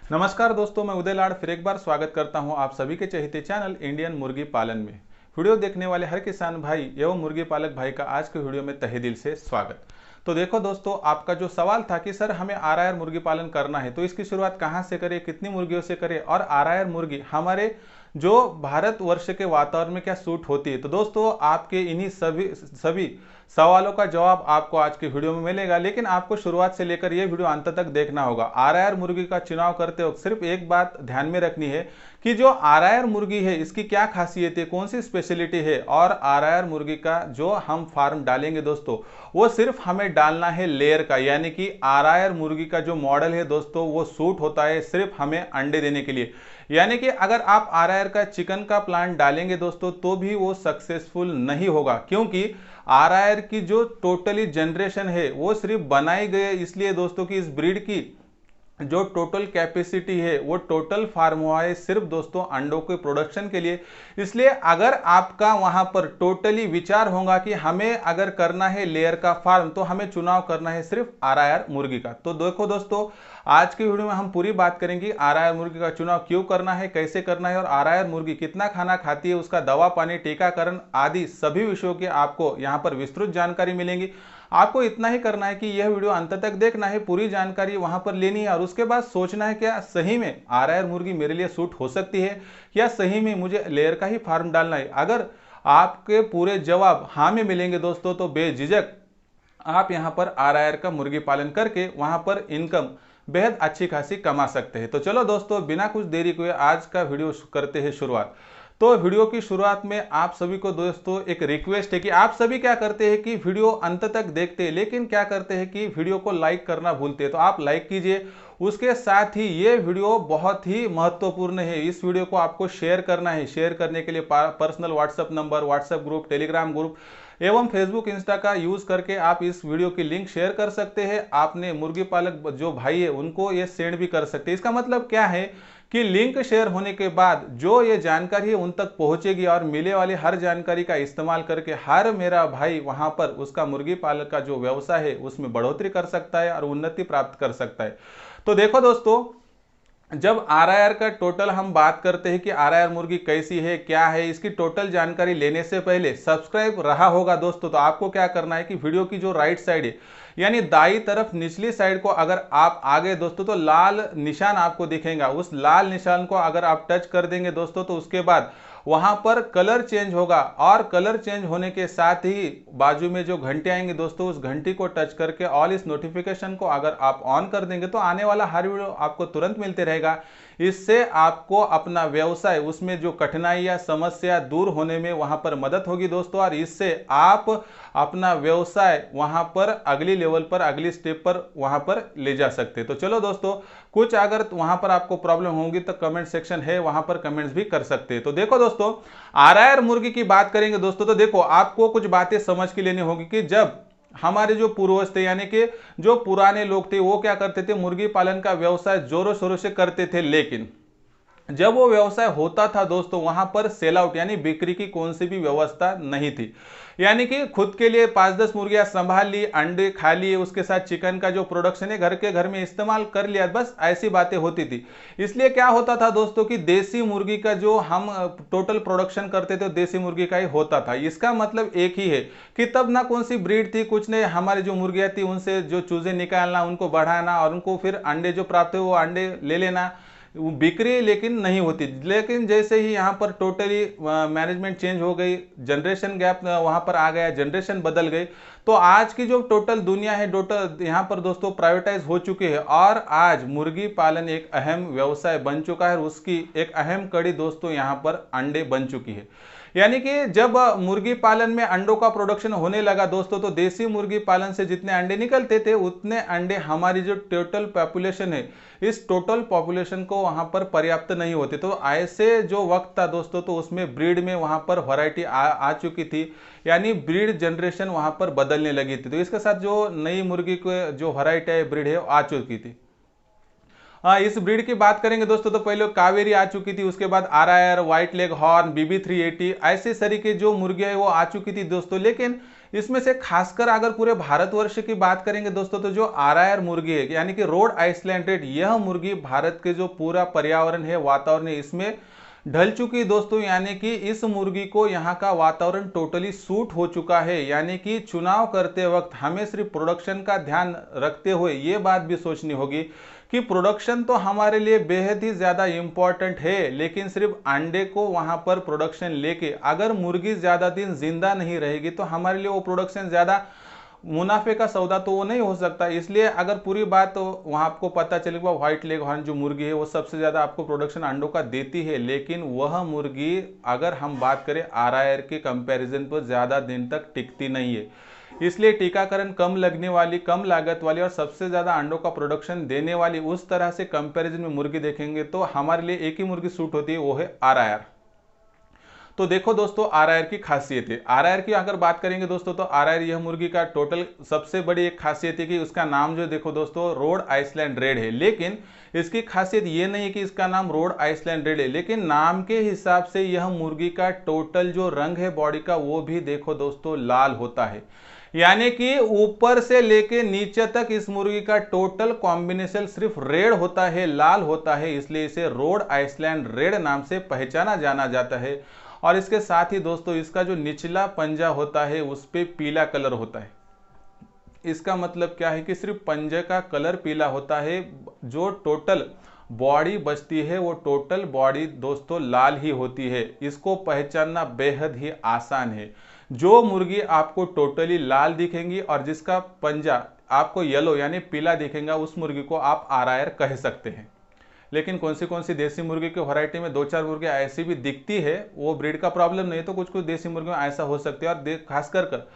नमस्कार दोस्तों, मैं उदय लाड़ फिर एक बार स्वागत करता हूं आप सभी के चहेते चैनल इंडियन मुर्गी पालन में। वीडियो देखने वाले हर किसान भाई एवं मुर्गी पालक भाई का आज के वीडियो में तहे दिल से स्वागत। तो देखो दोस्तों, आपका जो सवाल था कि सर हमें आरआर मुर्गी पालन करना है तो इसकी शुरुआत कहां से करें, कितनी मुर्गियों से करें और आरआर मुर्गी हमारे जो भारतवर्ष के वातावरण में क्या सूट होती है। तो दोस्तों, आपके इन्हीं सभी सवालों का जवाब आपको आज की वीडियो में मिलेगा, लेकिन आपको शुरुआत से लेकर यह वीडियो अंत तक देखना होगा। आरआर मुर्गी का चुनाव करते वक्त सिर्फ एक बात ध्यान में रखनी है कि जो आरआर मुर्गी है इसकी क्या खासियत है, कौन सी स्पेशलिटी है, और आरआर मुर्गी का जो हम फार्म डालेंगे दोस्तों वो सिर्फ हमें डालना है लेयर का, यानी कि आरआर मुर्गी का जो मॉडल है दोस्तों वो सूट होता है सिर्फ हमें अंडे देने के लिए। यानी कि अगर आप आरआर का चिकन का प्लांट डालेंगे दोस्तों तो भी वो सक्सेसफुल नहीं होगा, क्योंकि आरआर की जो टोटली जनरेशन है वो सिर्फ बनाई गई इसलिए दोस्तों कि इस ब्रीड की जो टोटल कैपेसिटी है वो टोटल फार्म हुआ है सिर्फ दोस्तों अंडों के प्रोडक्शन के लिए। इसलिए अगर आपका वहां पर टोटली विचार होगा कि हमें अगर करना है लेयर का फार्म तो हमें चुनाव करना है सिर्फ आरआर मुर्गी का। तो देखो दोस्तों, आज की वीडियो में हम पूरी बात करेंगे आरआर मुर्गी का चुनाव क्यों करना है, कैसे करना है और आरआर मुर्गी कितना खाना खाती है, उसका दवा पानी टीकाकरण आदि सभी विषयों की आपको यहाँ पर विस्तृत जानकारी मिलेंगी। आपको इतना ही करना है कि यह वीडियो अंत तक देखना है, पूरी जानकारी वहां पर लेनी है और उसके बाद सोचना है क्या सही में आरआर मुर्गी मेरे लिए सूट हो सकती है या सही में मुझे लेयर का ही फार्म डालना है। अगर आपके पूरे जवाब हाँ में मिलेंगे दोस्तों तो बेझिझक आप यहां पर आरआर का मुर्गी पालन करके वहां पर इनकम बेहद अच्छी खासी कमा सकते हैं। तो चलो दोस्तों, बिना कुछ देरी हुए आज का वीडियो करते हैं शुरुआत। तो वीडियो की शुरुआत में आप सभी को दोस्तों एक रिक्वेस्ट है कि आप सभी क्या करते हैं कि वीडियो अंत तक देखते हैं लेकिन क्या करते हैं कि वीडियो को लाइक करना भूलते हैं। तो आप लाइक कीजिए, उसके साथ ही ये वीडियो बहुत ही महत्वपूर्ण है, इस वीडियो को आपको शेयर करना है। शेयर करने के लिए personal WhatsApp number, WhatsApp group, Telegram group एवं फेसबुक इंस्टा का यूज करके आप इस वीडियो की लिंक शेयर कर सकते हैं। आपने मुर्गी पालक जो भाई है उनको ये सेंड भी कर सकते हैं। इसका मतलब क्या है कि लिंक शेयर होने के बाद जो ये जानकारी है उन तक पहुंचेगी और मिले वाली हर जानकारी का इस्तेमाल करके हर मेरा भाई वहां पर उसका मुर्गी पालन का जो व्यवसाय है उसमें बढ़ोतरी कर सकता है और उन्नति प्राप्त कर सकता है। तो देखो दोस्तों, जब आरआर का टोटल हम बात करते हैं कि आरआर मुर्गी कैसी है, क्या है, इसकी टोटल जानकारी लेने से पहले सब्सक्राइब रहा होगा दोस्तों तो आपको क्या करना है कि वीडियो की जो राइट साइड है यानी दाई तरफ निचली साइड को अगर आप आगे दोस्तों तो लाल निशान आपको दिखेगा, उस लाल निशान को अगर आप टच कर देंगे दोस्तों तो उसके बाद वहां पर कलर चेंज होगा और कलर चेंज होने के साथ ही बाजू में जो घंटे आएंगे दोस्तों उस घंटी को टच करके ऑल इस नोटिफिकेशन को अगर आप ऑन कर देंगे तो आने वाला हर वीडियो आपको तुरंत मिलते रहेगा। इससे आपको अपना व्यवसाय उसमें जो कठिनाई या समस्या दूर होने में वहां पर मदद होगी दोस्तों, और इससे आप अपना व्यवसाय वहां पर अगली लेवल पर अगली स्टेप पर वहां पर ले जा सकते हैं। तो चलो दोस्तों, कुछ अगर वहां पर आपको प्रॉब्लम होगी तो कमेंट सेक्शन है वहां पर कमेंट्स भी कर सकते हैं। तो देखो दोस्तों, आरआर मुर्गी की बात करेंगे दोस्तों तो देखो आपको कुछ बातें समझ के लेनी होगी कि जब हमारे जो पूर्वज थे यानी कि जो पुराने लोग थे वो क्या करते थे, मुर्गी पालन का व्यवसाय जोरों शोरों से करते थे, लेकिन जब वो व्यवसाय होता था दोस्तों वहां पर सेल आउट यानी बिक्री की कौन सी भी व्यवस्था नहीं थी। यानी कि खुद के लिए 5-10 मुर्गियां संभाल ली, अंडे खा लिए, उसके साथ चिकन का जो प्रोडक्शन है घर के घर में इस्तेमाल कर लिया, बस ऐसी बातें होती थी। इसलिए क्या होता था दोस्तों कि देसी मुर्गी का जो हम टोटल प्रोडक्शन करते थे देसी मुर्गी का ही होता था। इसका मतलब एक ही है कि तब ना कौन सी ब्रीड थी, कुछ नहीं, हमारी जो मुर्गियां थी उनसे जो चूजे निकालना, उनको बढ़ाना और उनको फिर अंडे जो प्राप्त हुए वो अंडे ले लेना, बिक्री लेकिन नहीं होती। लेकिन जैसे ही यहाँ पर टोटली मैनेजमेंट चेंज हो गई, जनरेशन गैप वहाँ पर आ गया, जनरेशन बदल गई, तो आज की जो टोटल दुनिया है टोटल यहाँ पर दोस्तों प्राइवेटाइज हो चुकी है और आज मुर्गी पालन एक अहम व्यवसाय बन चुका है और उसकी एक अहम कड़ी दोस्तों यहाँ पर अंडे बन चुकी है। यानी कि जब मुर्गी पालन में अंडों का प्रोडक्शन होने लगा दोस्तों तो देसी मुर्गी पालन से जितने अंडे निकलते थे उतने अंडे हमारी जो टोटल पॉपुलेशन है इस टोटल पॉपुलेशन को वहां पर पर्याप्त नहीं होते। तो ऐसे जो वक्त था दोस्तों तो उसमें ब्रीड में वहां पर वैरायटी आ चुकी थी, यानी ब्रीड जनरेशन वहां पर बदलने लगी थी। तो इसके साथ जो नई मुर्गी को जो वैरायटी है ब्रीड है आ चुकी थी। इस ब्रीड की बात करेंगे दोस्तों तो पहले कावेरी आ चुकी थी, उसके बाद RR, white leg horn, BB380 ऐसे सरी के जो मुर्गियां है वो आ चुकी थी दोस्तों। लेकिन इसमें से खासकर अगर पूरे भारतवर्ष की बात करेंगे दोस्तों, तो जो RIR मुर्गी है यानी कि रोड आइसलैंड रेड, यह मुर्गी भारत के जो पूरा पर्यावरण है, वातावरण है, इसमें ढल चुकी है दोस्तों। यानी कि इस मुर्गी को यहाँ का वातावरण टोटली सूट हो चुका है। यानी कि चुनाव करते वक्त हमें सिर्फ प्रोडक्शन का ध्यान रखते हुए ये बात भी सोचनी होगी कि प्रोडक्शन तो हमारे लिए बेहद ही ज़्यादा इम्पॉर्टेंट है, लेकिन सिर्फ अंडे को वहाँ पर प्रोडक्शन लेके अगर मुर्गी ज़्यादा दिन जिंदा नहीं रहेगी तो हमारे लिए वो प्रोडक्शन ज़्यादा मुनाफे का सौदा तो वो नहीं हो सकता। इसलिए अगर पूरी बात तो वहाँ आपको पता चलेगा, व्हाइट लेग हॉर्न जो मुर्गी है वो सबसे ज़्यादा आपको प्रोडक्शन अंडों का देती है, लेकिन वह मुर्गी अगर हम बात करें RIR के कंपैरिजन पर ज़्यादा दिन तक टिकती नहीं है। इसलिए टीकाकरण कम लगने वाली, कम लागत वाली और सबसे ज़्यादा अंडों का प्रोडक्शन देने वाली उस तरह से कंपैरिजन में मुर्गी देखेंगे तो हमारे लिए एक ही मुर्गी सूट होती है, वो है RIR। तो देखो दोस्तों RIR की खासियत है। RIR की अगर बात करेंगे दोस्तों तो RIR यह मुर्गी का टोटल सबसे बड़ी एक खासियत है कि उसका नाम जो देखो दोस्तों रोड आइसलैंड रेड है, लेकिन इसकी खासियत ये नहीं है कि इसका नाम रोड आइसलैंड रेड है, लेकिन नाम के हिसाब से यह मुर्गी का टोटल जो रंग है बॉडी का वो भी देखो दोस्तों लाल होता है। यानी कि ऊपर से लेके नीचे तक इस मुर्गी का टोटल कॉम्बिनेशन सिर्फ रेड होता है, लाल होता है, इसलिए इसे रोड आइसलैंड रेड नाम से पहचाना जाना जाता है। और इसके साथ ही दोस्तों इसका जो निचला पंजा होता है उस पे पीला कलर होता है। इसका मतलब क्या है कि सिर्फ पंजे का कलर पीला होता है, जो टोटल बॉडी बचती है वो टोटल बॉडी दोस्तों लाल ही होती है। इसको पहचानना बेहद ही आसान है। जो मुर्गी आपको टोटली लाल दिखेंगी और जिसका पंजा आपको येलो यानी पीला दिखेगा उस मुर्गी को आप RIR कह सकते हैं। लेकिन कौन सी देसी मुर्गी की वैरायटी में 2-4 मुर्गी ऐसी भी दिखती है, वो ब्रीड का प्रॉब्लम नहीं, तो कुछ देसी मुर्गियों ऐसा हो सकती है। और खासकर कर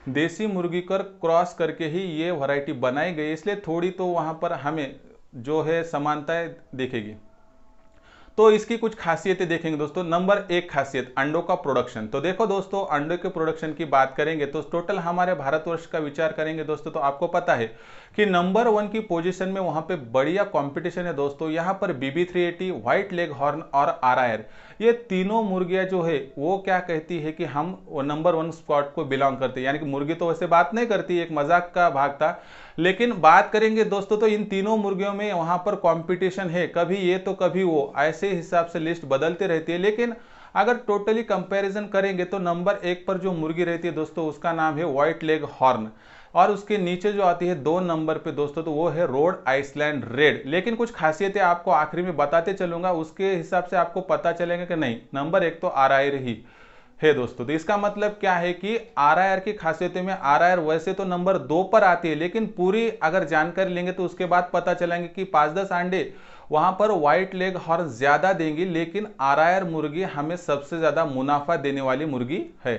देसी मुर्गी कर क्रॉस करके ही ये वैरायटी बनाई गई, इसलिए थोड़ी तो वहाँ पर हमें जो है समानताएं दिखेगी। तो इसकी कुछ खासियतें देखेंगे दोस्तों। नंबर 1 खासियत अंडों का प्रोडक्शन। तो देखो दोस्तों अंडों के प्रोडक्शन की बात करेंगे तो टोटल हमारे भारतवर्ष का विचार करेंगे दोस्तों, तो आपको पता है कि नंबर 1 की पोजीशन में वहां पे बढ़िया कंपटीशन है दोस्तों। यहाँ पर BB380, व्हाइट लेग हॉर्न और RIR, ये तीनों मुर्गियां जो है वो क्या कहती है कि हम नंबर 1 स्क्वाड को बिलोंग करते हैं। यानी कि मुर्गी तो वैसे बात नहीं करती, एक मजाक का भाग था, लेकिन बात करेंगे दोस्तों तो इन तीनों मुर्गियों में वहां पर कंपटीशन है, कभी ये तो कभी वो, ऐसे हिसाब से लिस्ट बदलती रहती है। लेकिन अगर टोटली कंपैरिजन करेंगे तो नंबर 1 पर जो मुर्गी रहती है दोस्तों उसका नाम है व्हाइट लेग हॉर्न, और उसके नीचे जो आती है 2 नंबर पे दोस्तों तो वो है रोड आइसलैंड रेड। लेकिन कुछ खासियतें आपको आखिरी में बताते चलूंगा, उसके हिसाब से आपको पता चलेगा कि नहीं नंबर 1 तो RIR ही है दोस्तों। तो इसका मतलब क्या है कि RIR की खासियतों में RIR वैसे तो नंबर 2 पर आती है, लेकिन पूरी अगर जानकारी लेंगे तो उसके बाद पता चलेंगे कि 5-10 अंडे वहां पर व्हाइट लेग हॉर्न ज्यादा देंगी, लेकिन RIR मुर्गी हमें सबसे ज्यादा मुनाफा देने वाली मुर्गी है।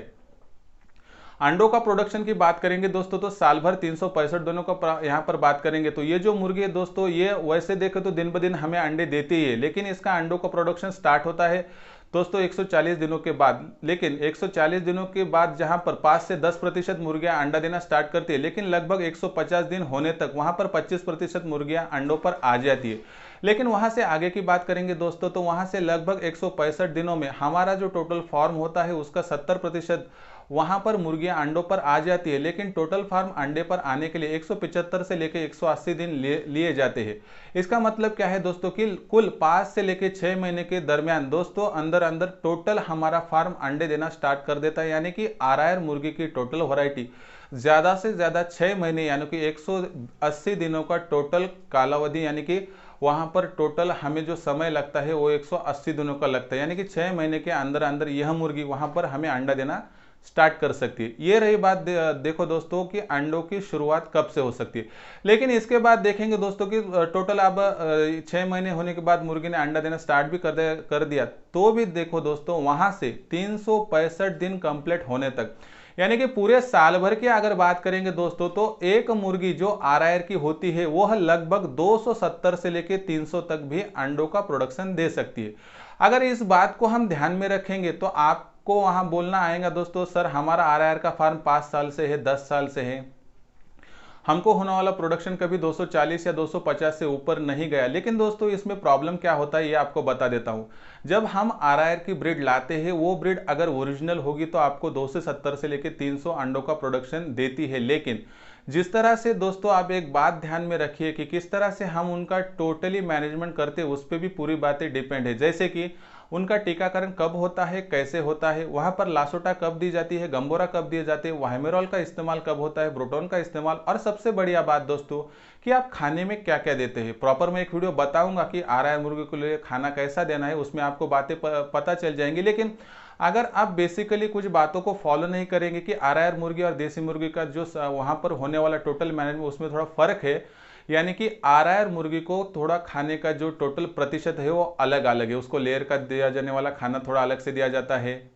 अंडों का प्रोडक्शन की बात करेंगे दोस्तों तो साल भर 365 दिनों का यहाँ पर बात करेंगे तो ये जो मुर्गी है दोस्तों ये वैसे देखे तो दिन ब दिन हमें अंडे देती है, लेकिन इसका अंडों का प्रोडक्शन स्टार्ट होता है दोस्तों 140 दिनों के बाद। लेकिन 140 दिनों के बाद जहां पर 5 से 10% मुर्गियां अंडा देना स्टार्ट करती है, लेकिन लगभग 150 दिन होने तक वहां पर 25% मुर्गियां अंडों पर आ जाती है। लेकिन वहां से आगे की बात करेंगे दोस्तों तो वहां से लगभग 165 दिनों में हमारा जो टोटल फार्म होता है उसका 70% वहां पर मुर्गियां अंडों पर आ जाती है। लेकिन टोटल फार्म अंडे पर आने के लिए 175 से लेकर 180 दिन लिए जाते हैं। इसका मतलब क्या है दोस्तों कि कुल 5 से लेकर 6 महीने के दरमियान दोस्तों अंदर अंदर टोटल हमारा फार्म अंडे देना स्टार्ट कर देता है। यानी कि RIR मुर्गी की टोटल वैरायटी ज्यादा से ज्यादा 6 महीने यानी कि 180 दिनों का टोटल कालावधि, यानी कि वहां पर टोटल हमें जो समय लगता है वो 180 दिनों का लगता है। यानी कि 6 महीने के अंदर अंदर यह मुर्गी वहां पर हमें अंडा देना स्टार्ट कर सकती है। ये रही बात देखो दोस्तों कि अंडों की शुरुआत कब से हो सकती है। लेकिन इसके बाद देखेंगे दोस्तों कि टोटल अब 6 महीने होने के बाद मुर्गी ने अंडा देना स्टार्ट भी कर दिया, तो भी देखो दोस्तों वहां से 365 दिन कंप्लीट होने तक, यानी कि पूरे साल भर की अगर बात करेंगे दोस्तों तो एक मुर्गी जो RIR की होती है वह लगभग 270 से लेकर 300 तक भी अंडों का प्रोडक्शन दे सकती है। अगर इस बात को हम ध्यान में रखेंगे तो आपको वहां बोलना आएगा दोस्तों सर हमारा RIR का फार्म 5 साल से है, 10 साल से है, हमको होने वाला प्रोडक्शन कभी 240 या 250 से ऊपर नहीं गया। लेकिन दोस्तों इसमें प्रॉब्लम क्या होता है ये आपको बता देता हूँ। जब हम आरआईआर की ब्रीड लाते हैं, वो ब्रीड अगर ओरिजिनल होगी तो आपको 270 से लेकर 300 अंडों का प्रोडक्शन देती है। लेकिन जिस तरह से दोस्तों आप एक बात ध्यान में रखिए कि किस तरह से हम उनका टोटली मैनेजमेंट करते हैं, उस पर भी पूरी बातें डिपेंड है। जैसे कि उनका टीकाकरण कब होता है, कैसे होता है, वहां पर लासोटा कब दी जाती है, गंबोरा कब दिए जाते हैं, वाइमेरॉल का इस्तेमाल कब होता है, ब्रोटोन का इस्तेमाल, और सबसे बढ़िया बात दोस्तों कि आप खाने में क्या क्या देते हैं। प्रॉपर मैं एक वीडियो बताऊंगा कि आरआईआर मुर्गी को लिए खाना कैसा देना है, उसमें आपको बातें पता चल जाएंगी। लेकिन अगर आप बेसिकली कुछ बातों को फॉलो नहीं करेंगे कि आरआईआर मुर्गी और देसी मुर्गी का जो वहां पर होने वाला टोटल मैनेजमेंट उसमें थोड़ा फर्क है, यानी कि आरआईआर मुर्गी को थोड़ा खाने का जो टोटल प्रतिशत है वो अलग अलग है। उसको लेयर का दिया जाने वाला खाना थोड़ा अलग से दिया जाता है,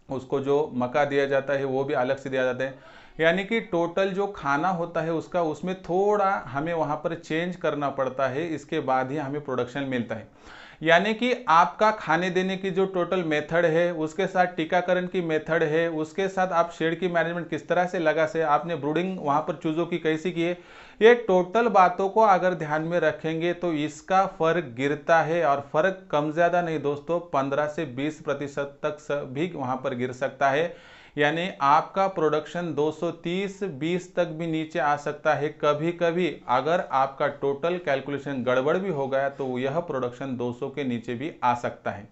उसको जो मक्का दिया जाता है वो भी अलग से दिया जाता है, यानी कि टोटल जो खाना होता है उसका उसमें थोड़ा हमें वहां पर चेंज करना पड़ता है, इसके बाद ही हमें प्रोडक्शन मिलता है। यानी कि आपका खाने देने की जो टोटल मेथड है, उसके साथ टीकाकरण की मेथड है, उसके साथ आप शेड की मैनेजमेंट किस तरह से लगा से आपने ब्रूडिंग वहां पर चूजों की कैसी की है, ये टोटल बातों को अगर ध्यान में रखेंगे तो इसका फर्क गिरता है। और फर्क कम ज्यादा नहीं दोस्तों, 15 से 20% तक भी वहां पर गिर सकता है। यानी आपका प्रोडक्शन 230-20 तक भी नीचे आ सकता है। कभी कभी अगर आपका टोटल कैलकुलेशन गड़बड़ भी हो गया तो यह प्रोडक्शन 200 के नीचे भी आ सकता है।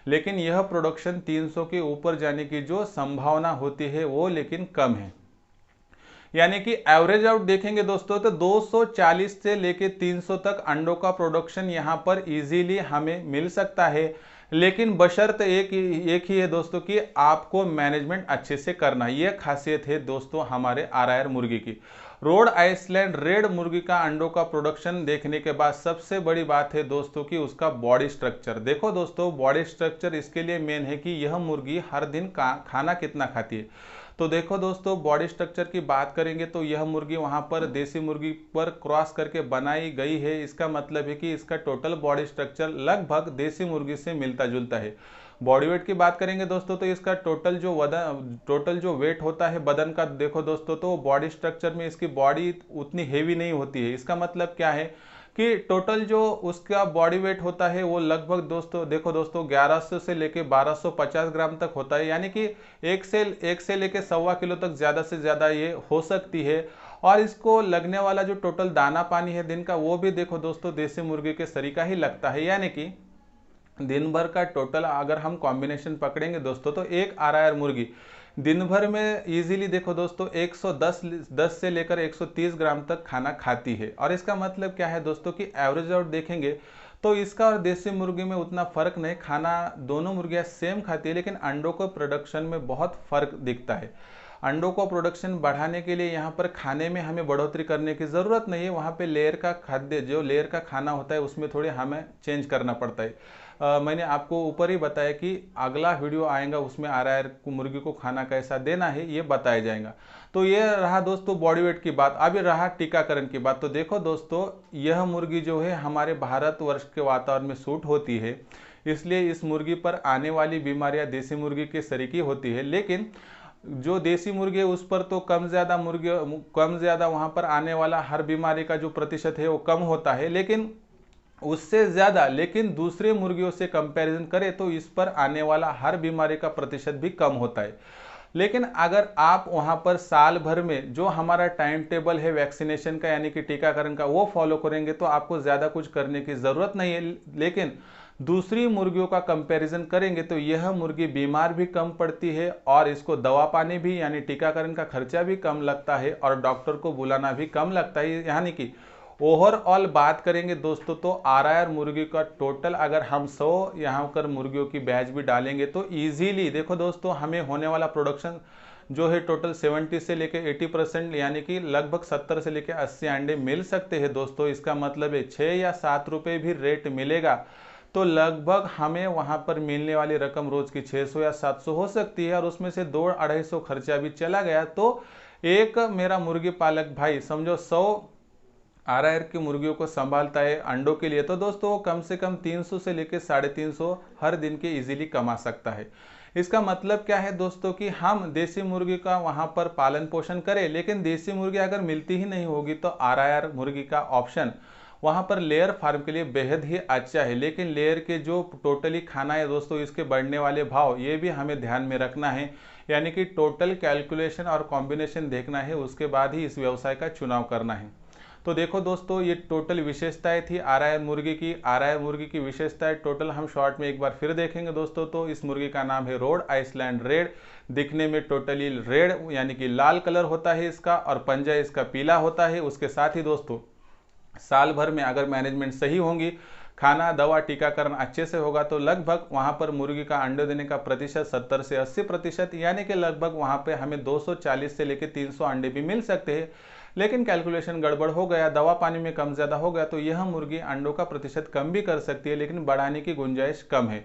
लेकिन यह प्रोडक्शन 300 के ऊपर जाने की जो संभावना होती है वो लेकिन कम है। यानी कि एवरेज आउट देखेंगे दोस्तों तो 240 से लेके 300 तक अंडों का प्रोडक्शन यहां पर इजीली हमें मिल सकता है। लेकिन बशर्त एक ही है दोस्तों कि आपको मैनेजमेंट अच्छे से करना है। यह खासियत है दोस्तों हमारे आरआईआर मुर्गी की। रोड आइसलैंड रेड मुर्गी का अंडों का प्रोडक्शन देखने के बाद सबसे बड़ी बात है दोस्तों कि उसका बॉडी स्ट्रक्चर। देखो दोस्तों बॉडी स्ट्रक्चर इसके लिए मेन है कि यह मुर्गी हर दिन खाना कितना खाती है। तो देखो दोस्तों बॉडी स्ट्रक्चर की बात करेंगे तो यह मुर्गी वहां पर देसी मुर्गी पर क्रॉस करके बनाई गई है। इसका मतलब है कि इसका टोटल बॉडी स्ट्रक्चर लगभग देसी मुर्गी से मिलता जुलता है। बॉडी वेट की बात करेंगे दोस्तों तो इसका टोटल जो वेट होता है बदन का, देखो दोस्तों तो बॉडी स्ट्रक्चर में इसकी बॉडी उतनी हेवी नहीं होती है। इसका मतलब क्या है कि टोटल जो उसका बॉडी वेट होता है वो लगभग दोस्तों देखो दोस्तों 1100 से लेके 1250 ग्राम तक होता है। यानी कि एक से लेके 1.25 किलो तक ज्यादा से ज्यादा ये हो सकती है। और इसको लगने वाला जो टोटल दाना पानी है दिन का वो भी देखो दोस्तों देसी मुर्गी के सरी का ही लगता है। यानी कि दिन भर का टोटल अगर हम कॉम्बिनेशन पकड़ेंगे दोस्तों तो एक आरआईआर मुर्गी दिन भर में इजीली देखो दोस्तों 110 से लेकर 130 ग्राम तक खाना खाती है। और इसका मतलब क्या है दोस्तों कि एवरेज आउट देखेंगे तो इसका और देसी मुर्गी में उतना फर्क नहीं, खाना दोनों मुर्गियां सेम खाती है, लेकिन अंडों को प्रोडक्शन में बहुत फर्क दिखता है। अंडों को प्रोडक्शन बढ़ाने के लिए यहाँ पर खाने में हमें बढ़ोतरी करने की ज़रूरत नहीं है। वहाँ पे लेयर का खाद्य जो लेयर का खाना होता है उसमें थोड़ी हमें चेंज करना पड़ता है। मैंने आपको ऊपर ही बताया कि अगला वीडियो आएगा उसमें आरआईआर मुर्गी को खाना कैसा देना है ये बताया जाएगा। तो ये रहा दोस्तों बॉडी वेट की बात। अब रहा टीकाकरण की बात। तो देखो दोस्तों यह मुर्गी जो है हमारे भारतवर्ष के वातावरण में सूट होती है, इसलिए इस मुर्गी पर आने वाली बीमारियां देसी मुर्गी के सरीकी होती है। लेकिन जो देसी मुर्गी है उस पर तो कम ज्यादा वहां पर आने वाला हर बीमारी का जो प्रतिशत है वो कम होता है, लेकिन उससे ज्यादा लेकिन दूसरे मुर्गियों से कंपैरिजन करें तो इस पर आने वाला हर बीमारी का प्रतिशत भी कम होता है। लेकिन अगर आप वहां पर साल भर में जो हमारा टाइम टेबल है वैक्सीनेशन का यानी कि टीकाकरण का वो फॉलो करेंगे तो आपको ज्यादा कुछ करने की जरूरत नहीं है। लेकिन दूसरी मुर्गियों का कंपैरिजन करेंगे तो यह मुर्गी बीमार भी कम पड़ती है और इसको दवा पानी भी यानी टीकाकरण का खर्चा भी कम लगता है और डॉक्टर को बुलाना भी कम लगता है। यानी कि ओवरऑल बात करेंगे दोस्तों तो आरआईआर मुर्गी का टोटल अगर हम 100 यहाँ कर मुर्गियों की बैच भी डालेंगे तो इजीली देखो दोस्तों हमें होने वाला प्रोडक्शन जो है टोटल 70 से लेके 80% यानी कि लगभग 70 से लेके 80 अंडे मिल सकते हैं दोस्तों। इसका मतलब है 6 या 7 रुपए भी रेट मिलेगा तो लगभग हमें वहां पर मिलने वाली रकम रोज की 600 या 700 हो सकती है। और उसमें से 200-250 खर्चा भी चला गया तो एक मेरा मुर्गी पालक भाई समझो 100 आरआईआर की मुर्गियों को संभालता है अंडों के लिए तो दोस्तों कम से कम 300 से लेकर 350 हर दिन के इजीली कमा सकता है। इसका मतलब क्या है दोस्तों कि हम देसी मुर्गी का वहां पर पालन पोषण करें, लेकिन देसी मुर्गी अगर मिलती ही नहीं होगी तो RIR मुर्गी का ऑप्शन वहां पर लेयर फार्म के लिए बेहद ही अच्छा है। लेकिन लेयर के जो टोटली खाना है दोस्तों, इसके बढ़ने वाले भाव, ये भी हमें ध्यान में रखना है, यानी कि टोटल कैलकुलेशन और कॉम्बिनेशन देखना है, उसके बाद ही इस व्यवसाय का चुनाव करना है। तो देखो दोस्तों, ये टोटल विशेषताएं थी RIR मुर्गी की। RIR मुर्गी की विशेषताएं टोटल हम शॉर्ट में एक बार फिर देखेंगे दोस्तों। तो इस मुर्गी का नाम है रोड आइसलैंड रेड। दिखने में टोटली रेड यानी कि लाल कलर होता है इसका, और पंजा इसका पीला होता है। उसके साथ ही दोस्तों, साल भर में अगर मैनेजमेंट सही होंगी, खाना दवा टीकाकरण अच्छे से होगा, तो लगभग वहां पर मुर्गी का अंडे देने का प्रतिशत 70 से 80%, यानी कि लगभग वहां पे हमें 240 से लेकर 300 अंडे भी मिल सकते हैं। लेकिन कैलकुलेशन गड़बड़ हो गया, दवा पानी में कम ज्यादा हो गया, तो यह मुर्गी अंडों का प्रतिशत कम भी कर सकती है, लेकिन बढ़ाने की गुंजाइश कम है।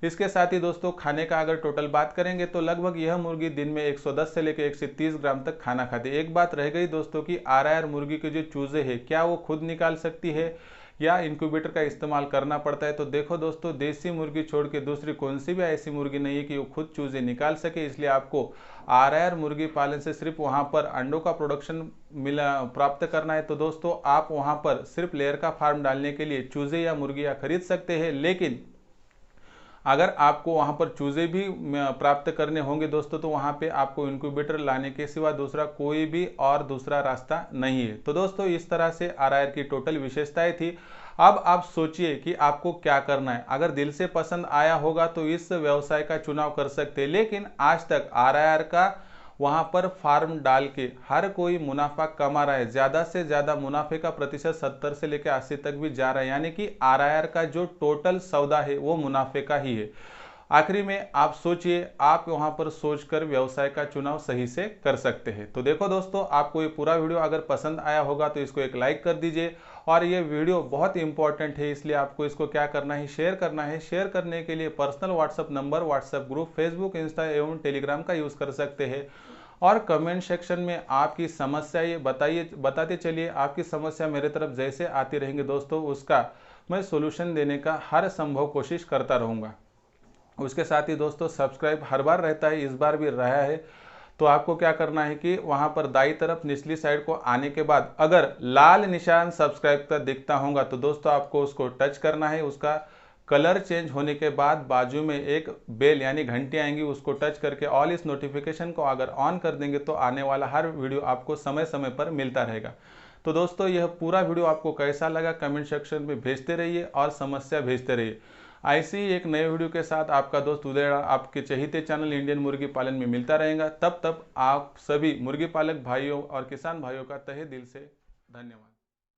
इसके साथ ही दोस्तों, खाने का अगर टोटल बात करेंगे तो लगभग यह मुर्गी दिन में 110 से लेकर 130 ग्राम तक खाना खाती है। एक बात रह गई दोस्तों कि RIR मुर्गी के जो चूजे हैं, क्या वो खुद निकाल सकती है या इंक्यूबेटर का इस्तेमाल करना पड़ता है? तो देखो दोस्तों, देसी मुर्गी छोड़ के दूसरी कौन सी भी ऐसी मुर्गी नहीं है कि वो खुद चूजे निकाल सके। इसलिए आपको RIR मुर्गी पालन से सिर्फ वहां पर अंडों का प्रोडक्शन प्राप्त करना है। तो दोस्तों, आप वहां पर सिर्फ लेयर का फार्म डालने के लिए चूजे या मुर्गियां खरीद सकते हैं। लेकिन अगर आपको वहां पर चूजे भी प्राप्त करने होंगे दोस्तों, तो वहां पे आपको इंक्यूबेटर लाने के सिवा दूसरा कोई भी और दूसरा रास्ता नहीं है। तो दोस्तों, इस तरह से RIR की टोटल विशेषताएं थी। अब आप सोचिए कि आपको क्या करना है। अगर दिल से पसंद आया होगा तो इस व्यवसाय का चुनाव कर सकते हैं, लेकिन आज तक RIR का वहां पर फार्म डाल के हर कोई मुनाफा कमा रहा है। ज्यादा से ज्यादा मुनाफे का प्रतिशत 70 से लेकर 80 तक भी जा रहा है, यानी कि RIR का जो टोटल सौदा है वो मुनाफे का ही है। आखिरी में आप सोचिए, आप वहां पर सोचकर व्यवसाय का चुनाव सही से कर सकते हैं। तो देखो दोस्तों, आपको ये पूरा वीडियो अगर पसंद आया होगा तो इसको एक लाइक कर दीजिए, और ये वीडियो बहुत इंपॉर्टेंट है, इसलिए आपको इसको क्या करना है, शेयर करना है। शेयर करने के लिए personal WhatsApp number, WhatsApp group, Facebook, Insta एवं टेलीग्राम का यूज कर सकते हैं। और कमेंट सेक्शन में आपकी समस्या ये बताते चलिए। आपकी समस्या मेरे तरफ जैसे आती रहेंगे दोस्तों, उसका मैं सोल्यूशन देने का हर संभव कोशिश करता रहूँगा। उसके साथ ही दोस्तों, सब्सक्राइब हर बार रहता है, इस बार भी रहा है। तो आपको क्या करना है कि वहां पर दाई तरफ निचली साइड को आने के बाद अगर लाल निशान सब्सक्राइब का दिखता होगा तो दोस्तों आपको उसको टच करना है। उसका कलर चेंज होने के बाद बाजू में एक बेल यानी घंटी आएंगी, उसको टच करके ऑल इस नोटिफिकेशन को अगर ऑन कर देंगे तो आने वाला हर वीडियो आपको समय समय पर मिलता रहेगा। तो दोस्तों, यह पूरा वीडियो आपको कैसा लगा कमेंट सेक्शन में भेजते रहिए और समस्या भेजते रहिए। ऐसी ही एक नए वीडियो के साथ आपका दोस्त उदय आपके चहेते चैनल इंडियन मुर्गी पालन में मिलता रहेगा। तब तक आप सभी मुर्गी पालक भाइयों और किसान भाइयों का तहे दिल से धन्यवाद।